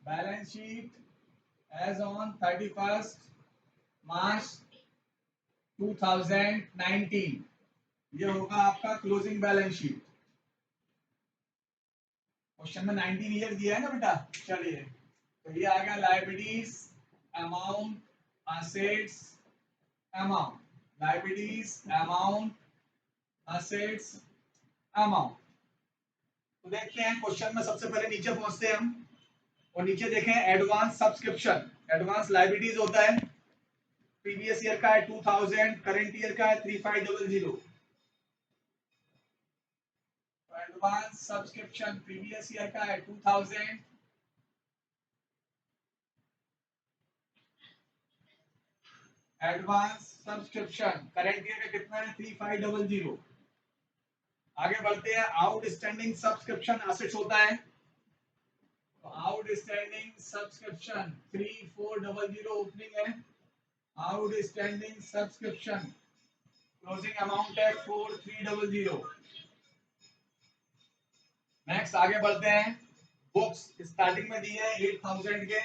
Balance sheet as on 31st March 2019, ये होगा आपका क्लोजिंग बैलेंस शीट। क्वेश्चन में 19 ईयर दिया है ना बेटा। चलिए, तो ये आ गया liabilities amount, assets amount, liabilities amount, assets amount. तो देखते हैं क्वेश्चन में, सबसे पहले नीचे पहुंचते हैं हम और नीचे देखें एडवांस सब्सक्रिप्शन। एडवांस लायबिलिटीज होता है, प्रीवियस ईयर का है 2000, करंट ईयर का है 3500। तो एडवांस सब्सक्रिप्शन प्रीवियस ईयर का है 2000, एडवांस सब्सक्रिप्शन करंट ईयर का कितना है 3500। आगे बढ़ते हैं, आउटस्टैंडिंग सब्सक्रिप्शन एसेट्स होता है। तो आउटस्टैंडिंग सब्सक्रिप्शन 3400 ओपनिंग है, आउटस्टैंडिंग सब्सक्रिप्शन क्लोजिंग अमाउंट है 4300। नेक्स्ट आगे बढ़ते हैं, बुक्स स्टार्टिंग में दिए हैं 8000 के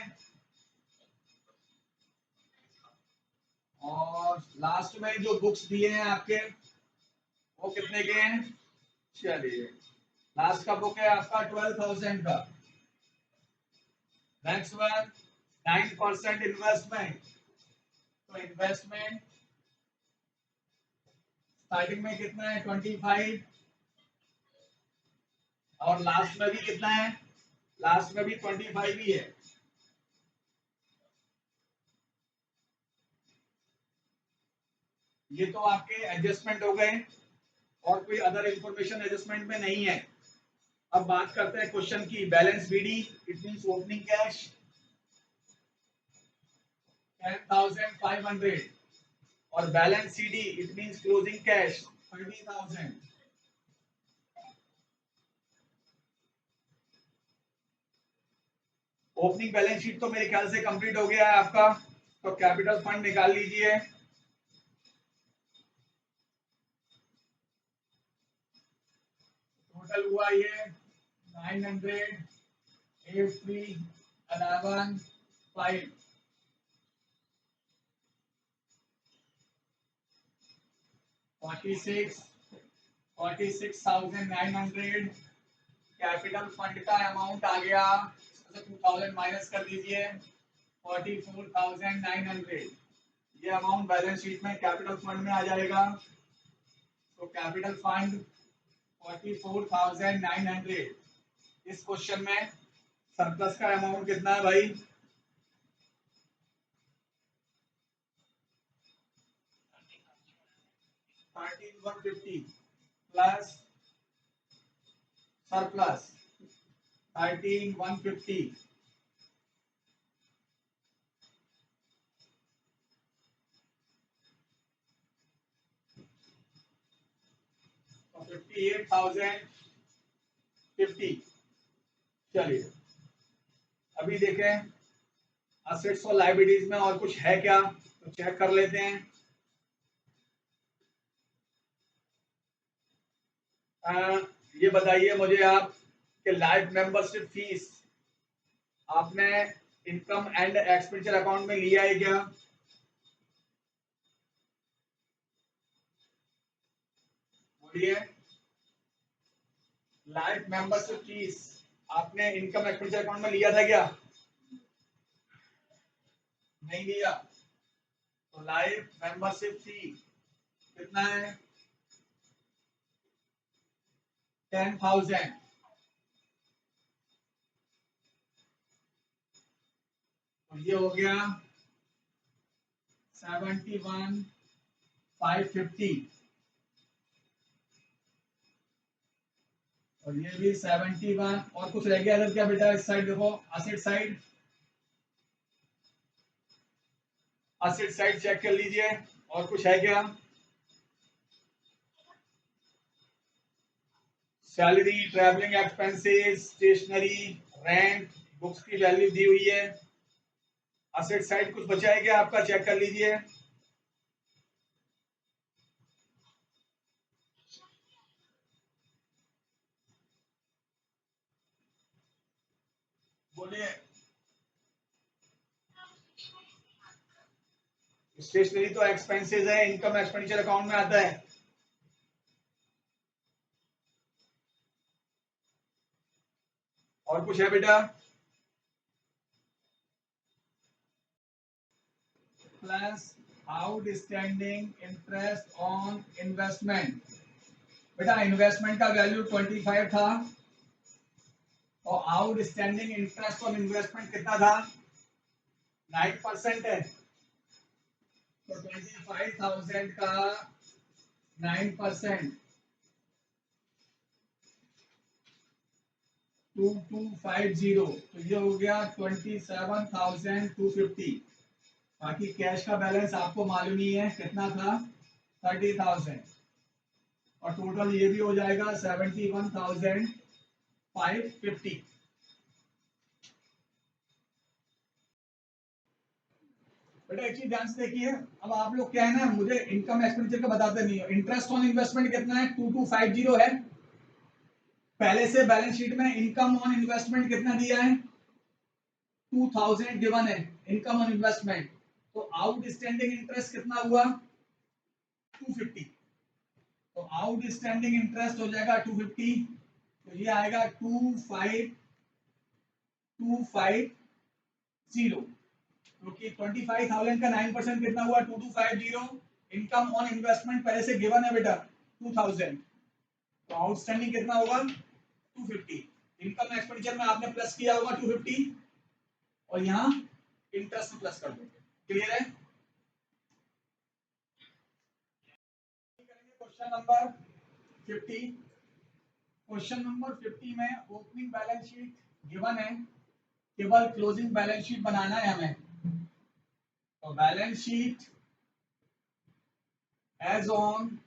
और लास्ट में जो बुक्स दिए हैं आपके वो कितने के हैं। चलिए, लास्ट का बुक है आपका 12000 का। Next one 9% investment. तो इन्वेस्टमेंट स्टार्टिंग में कितना है 25 और लास्ट में भी कितना है, लास्ट में भी 25 ही है। ये तो आपके एडजस्टमेंट हो गए और कोई अदर इंफॉर्मेशन एडजस्टमेंट में नहीं है। अब बात करते हैं क्वेश्चन की, balance BD it means opening cash 10,500 और balance CD it means closing cash 30,000। Opening balance sheet तो मेरे ख्याल से कंप्लीट हो गया है आपका, तो कैपिटल फंड निकाल लीजिए। टोटल हुआ ये 900, 8, 3, 11, 5, 46,900। कैपिटल फंड का अमाउंट आ गया, 2000 माइनस कर दीजिए 44,900। ये अमाउंट बैलेंस शीट में कैपिटल फंड में आ जाएगा। तो कैपिटल फंड 44,900। इस क्वेश्चन में सरप्लस का अमाउंट कितना है भाई, 13,150 प्लस सरप्लस 13,150 तो 58,050। चलिए, अभी देखें असेट्स और लायबिलिटीज में और कुछ है क्या, तो चेक कर लेते हैं। ये बताइए मुझे आप कि लाइफ मेंबरशिप फीस आपने इनकम एंड एक्सपेंडिचर अकाउंट में लिया है क्या। बोलिए, लाइफ मेंबरशिप फीस आपने इनकम एक्सपेंडिचर अकाउंट में लिया था क्या, नहीं लिया। तो लाइफ मेंबरशिप फी कितना है 10,000। तो ये हो गया 71,550 और ये भी 71। और कुछ रह गया अगर क्या बेटा, इस साइड देखो, asset side, asset side check कर लीजिए और कुछ है क्या। Salary, travelling expenses, stationery, rent, books की वैल्यू दी हुई है। असेट साइड कुछ बचा है क्या आपका, चेक कर लीजिए। बोलिए, स्टेशनरी तो एक्सपेंसेस है, इनकम एक्सपेंडिचर अकाउंट में आता है। और कुछ है बेटा? Plus outstanding interest on investment. बेटा इन्वेस्टमेंट का वैल्यू 25 था और आउटस्टैंडिंग इंटरेस्ट ऑन इन्वेस्टमेंट कितना था? 9% है। तो 25,000 का 9% 2250, तो ये हो गया 27,250। बाकी कैश का बैलेंस आपको मालूम ही है कितना था, 30,000। और टोटल ये भी हो जाएगा 71,550। बेटा एक चीज ध्यान से देखिए, अब आप लोग क्या है ना, मुझे इनकम एक्सपेंडिचर का बताते नहीं हो। इंटरेस्ट ऑन इन्वेस्टमेंट कितना है? 2250 है। पहले से बैलेंस शीट में इनकम ऑन इन्वेस्टमेंट कितना दिया है? 2000 गिवन है इनकम ऑन इन्वेस्टमेंट। तो आउटस्टैंडिंग इंटरेस्ट कितना हुआ? 250। तो आउटस्टैंडिंग इंटरेस्ट हो जाएगा 250। तो ये आएगा 25250, क्योंकि 25,000 का 9% कितना हुआ? 2250। इनकम ऑन इन्वेस्टमेंट पहले से गिवन है बेटा 2000। तो आउटस्टैंडिंग कितना होगा? 250। इनकम एक्सपेंडिचर में आपने प्लस किया होगा 250 और यहाँ इंटरेस्ट में प्लस कर दोगे। क्लियर है? Question number 50। क्वेश्चन नंबर 50 में ओपनिंग बैलेंस शीट गिवन है, केवल क्लोजिंग बैलेंस शीट बनाना है हमें। तो balance sheet as on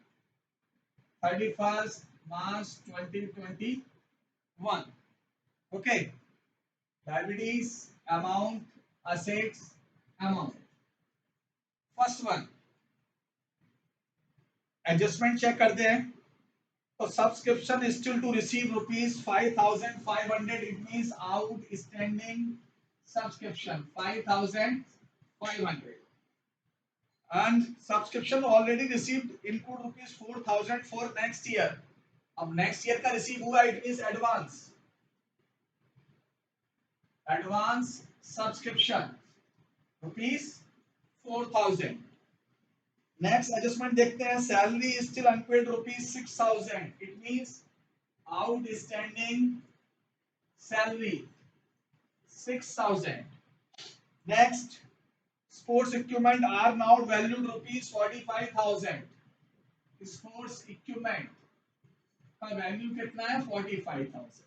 31 March 2021। Okay, liabilities, amount, assets, amount. First one adjustment check करते हैं। तो subscription still to receive ₹5,500, it means outstanding subscription 5,500 and subscription already received include ₹4,000 for next year। अब next year का receive हुआ, it means advance. Advance subscription ₹4,000। Next adjustment देखते हैं, salary still unpaid ₹6,000, it means outstanding salary 6,000। Next, sports equipment are now valued ₹45,000। Sports equipment का value कितना है? 45,000।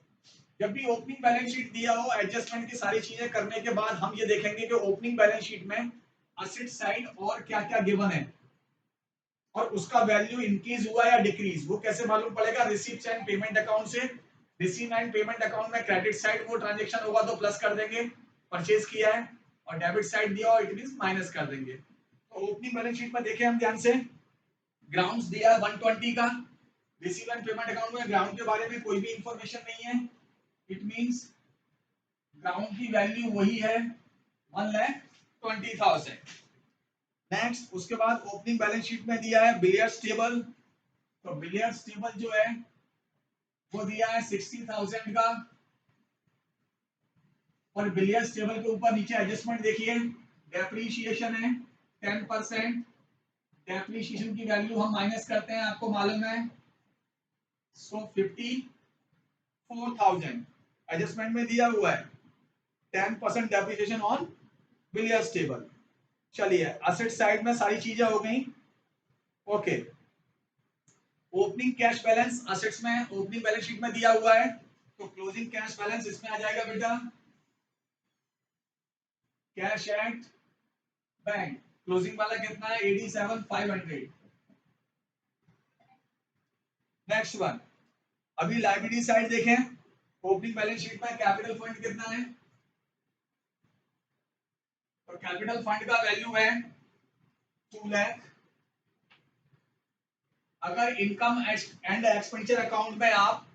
जब भी ओपनिंग बैलेंस शीट दिया हो, एडजस्टमेंट की सारी चीजें करने के बाद हम ये देखेंगे कि ओपनिंग बैलेंस शीट में असेट साइड और क्या क्या गिवन है और उसका वैल्यू इंक्रीज हुआ या डिक्रीज, वो कैसे मालूम पड़ेगा? रिसीप्ट एंड पेमेंट अकाउंट से। रिसीव एंड पेमेंट अकाउंट में क्रेडिट साइड वो ट्रांजैक्शन होगा तो प्लस कर देंगे, परचेज किया है, और डेबिट साइड दिया हो इट मींस माइनस कर देंगे। तो ओपनिंग बैलेंस शीट में देखें हम ध्यान से, ग्राउंड्स दिया है 120 का। रिसीव एंड पेमेंट अकाउंट में ग्राउंड के बारे में कोई भी इंफॉर्मेशन नहीं है, इट मींस ग्राउंड की वैल्यू वही है 1,20,000। नेक्स्ट, उसके बाद ओपनिंग बैलेंस शीट में दिया है बिलियर्ड्स टेबल। तो बिलियर्ड्स टेबल जो है वो दिया है 60,000 का, और बिलियर्ड्स टेबल के ऊपर नीचे एडजस्टमेंट देखिए, डेप्रीशिएशन है 10%। डेप्रीशिएशन की वैल्यू हम माइनस करते हैं, आपको मालूम है। सो 54,000 एडजस्टमेंट में दिया हुआ है, 10% डेप्रीशिएशन ऑन बिलियर्ड्स टेबल। चलिए, असेट साइड में सारी चीजें हो गई। Okay, opening cash balance assets में ओपनिंग बैलेंस शीट में दिया हुआ है, तो क्लोजिंग कैश बैलेंस इसमें आ जाएगा बेटा, कैश एट बैंक। क्लोजिंग वाला कितना है? 87,500। नेक्स्ट वन, अभी लायबिलिटी साइड देखें, ओपनिंग बैलेंस शीट में कैपिटल फंड कितना है? तो कैपिटल फंड का वैल्यू है 2 लाख। अगर इनकम एंड एक्सपेंडिचर अकाउंट में आप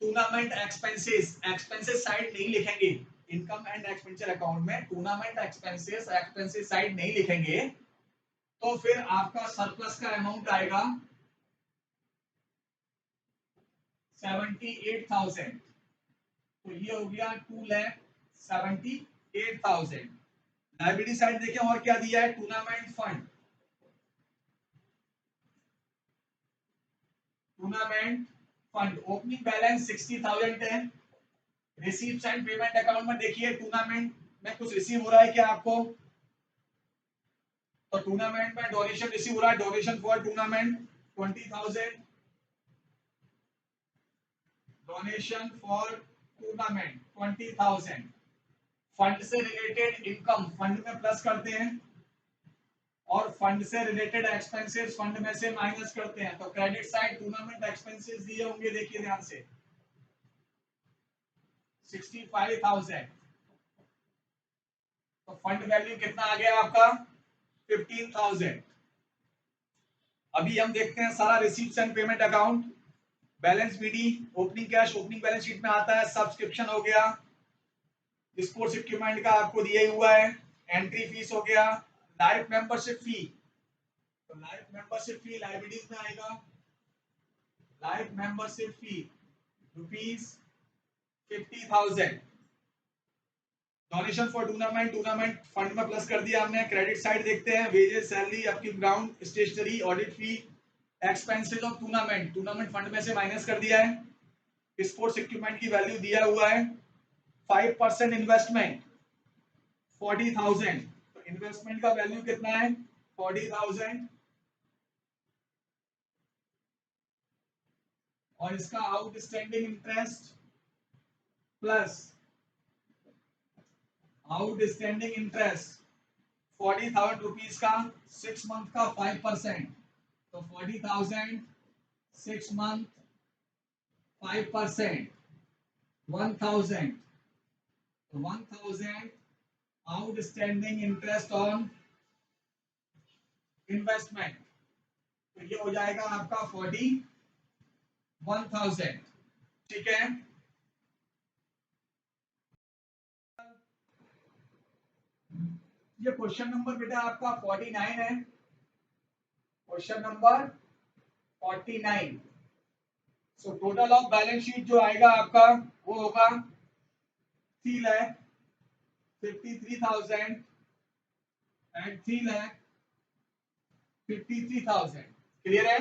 टूर्नामेंट एक्सपेंसेस साइड नहीं लिखेंगे, इनकम एंड एक्सपेंडिचर अकाउंट में टूर्नामेंट एक्सपेंसेस साइड नहीं लिखेंगे, तो फिर आपका सरप्लस का अमाउंट आएगा 78,000। तो ये हो गया 2,78,000। लाइबिलिटी साइड देखें और क्या दिया है, tournament fund, tournament fund opening balance 60,000 है। रिसीव्स एंड पेमेंट अकाउंट में देखिए टूर्नामेंट में कुछ रिसीव हो रहा है क्या आपको, तो टूर्नामेंट में डोनेशन रिसीव हो रहा है, donation for tournament 20,000, donation for tournament 20,000। Fund से रिलेटेड इनकम फंड में प्लस करते हैं और फंड से रिलेटेड एक्सपेंसेस फंड में से माइनस करते हैं। तो क्रेडिट साइड टूर्नामेंट एक्सपेंसेस दिए होंगे, देखिए ध्यान से 65,000। तो फंड वैल्यू कितना आ गया आपका 15,000। अभी हम देखते हैं सारा receipts and payment account, balance BD, opening cash opening balance sheet में आता है, सब्सक्रिप्शन हो गया, स्पोर्ट्स इक्विपमेंट का आपको दिया ही हुआ है, एंट्री फीस हो गया, लाइफ मेंबरशिप फी, तो लाइफ मेंबरशिप फी लाइबिलिटीज में आएगा, life membership fee rupees 50,000। Donation for tournament, tournament fund में प्लस कर दिया हमने। क्रेडिट साइड देखते हैं, wages, salary, upkeep ground, stationery, audit fee, expenses of tournament, tournament fund में से माइनस कर दिया है। स्पोर्ट्स इक्विपमेंट की वैल्यू दिया हुआ है, 5% इन्वेस्टमेंट 40,000। तो इन्वेस्टमेंट का वैल्यू कितना है 40,000, और इसका outstanding interest plus outstanding interest 40,000 rupees का, 6 मंथ का 5%, तो 40,000 6 मंथ 5%, 1,000, तो 1,000 आउटस्टैंडिंग इंटरेस्ट ऑन इन्वेस्टमेंट, तो ये हो जाएगा आपका 41,000। ठीक है, ये क्वेश्चन नंबर बेटा आपका 49 है, question number 49। So total of balance sheet जो आएगा आपका वो होगा 3,53,000 एंड 3,53,000। क्लियर है।